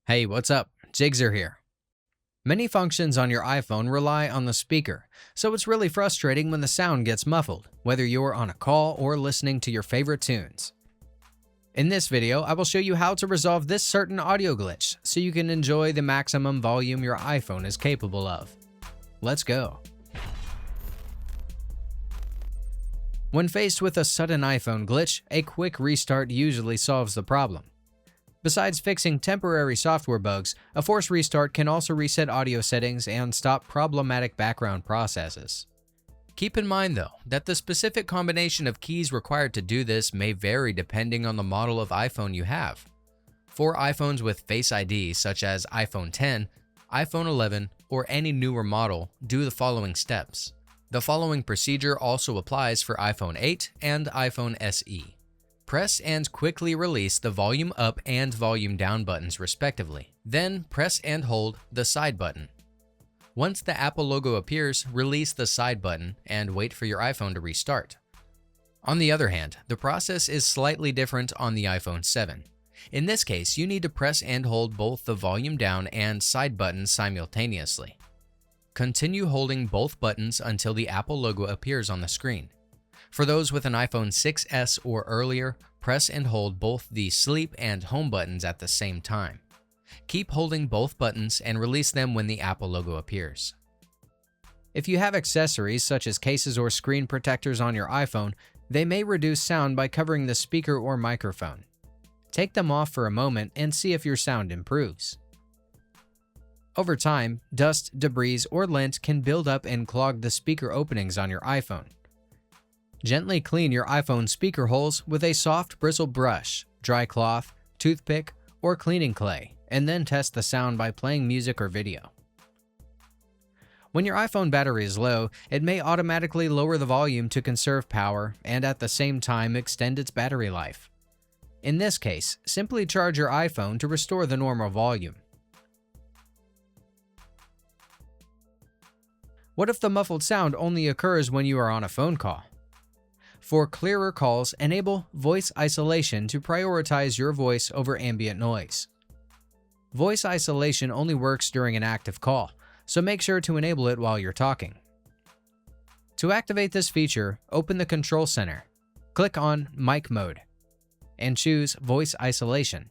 Hey, what's up? Jigxor here. Many functions on your iPhone rely on the speaker, so it's really frustrating when the sound gets muffled, whether you're on a call or listening to your favorite tunes. In this video, I will show you how to resolve this certain audio glitch so you can enjoy the maximum volume your iPhone is capable of. Let's go. When faced with a sudden iPhone glitch, a quick restart usually solves the problem. Besides fixing temporary software bugs, a forced restart can also reset audio settings and stop problematic background processes. Keep in mind though, that the specific combination of keys required to do this may vary depending on the model of iPhone you have. For iPhones with Face ID such as iPhone 10, iPhone 11, or any newer model, do the following steps. The following procedure also applies for iPhone 8 and iPhone SE. Press and quickly release the volume up and volume down buttons respectively. Then press and hold the side button. Once the Apple logo appears, release the side button and wait for your iPhone to restart. On the other hand, the process is slightly different on the iPhone 7. In this case, you need to press and hold both the volume down and side buttons simultaneously. Continue holding both buttons until the Apple logo appears on the screen. For those with an iPhone 6s or earlier, press and hold both the sleep and home buttons at the same time. Keep holding both buttons and release them when the Apple logo appears. If you have accessories such as cases or screen protectors on your iPhone, they may reduce sound by covering the speaker or microphone. Take them off for a moment and see if your sound improves. Over time, dust, debris, or lint can build up and clog the speaker openings on your iPhone. Gently clean your iPhone speaker holes with a soft bristle brush, dry cloth, toothpick, or cleaning clay, and then test the sound by playing music or video. When your iPhone battery is low, it may automatically lower the volume to conserve power and at the same time extend its battery life. In this case, simply charge your iPhone to restore the normal volume. What if the muffled sound only occurs when you are on a phone call? For clearer calls, enable voice isolation to prioritize your voice over ambient noise. Voice isolation only works during an active call, so make sure to enable it while you're talking. To activate this feature, open the Control Center, click on Mic Mode, and choose Voice Isolation.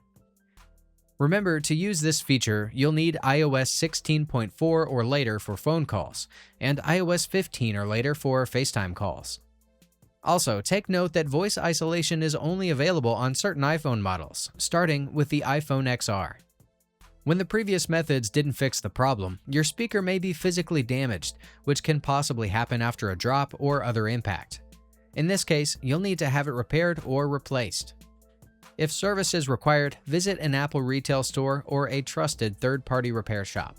Remember, to use this feature, you'll need iOS 16.4 or later for phone calls, and iOS 15 or later for FaceTime calls. Also, take note that voice isolation is only available on certain iPhone models, starting with the iPhone XR. When the previous methods didn't fix the problem, your speaker may be physically damaged, which can possibly happen after a drop or other impact. In this case, you'll need to have it repaired or replaced. If service is required, visit an Apple retail store or a trusted third-party repair shop.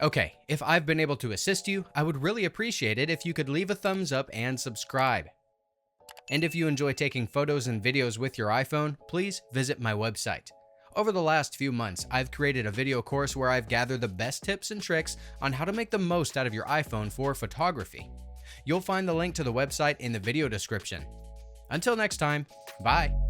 Okay, if I've been able to assist you, I would really appreciate it if you could leave a thumbs up and subscribe. And if you enjoy taking photos and videos with your iPhone, please visit my website. Over the last few months, I've created a video course where I've gathered the best tips and tricks on how to make the most out of your iPhone for photography. You'll find the link to the website in the video description. Until next time, bye!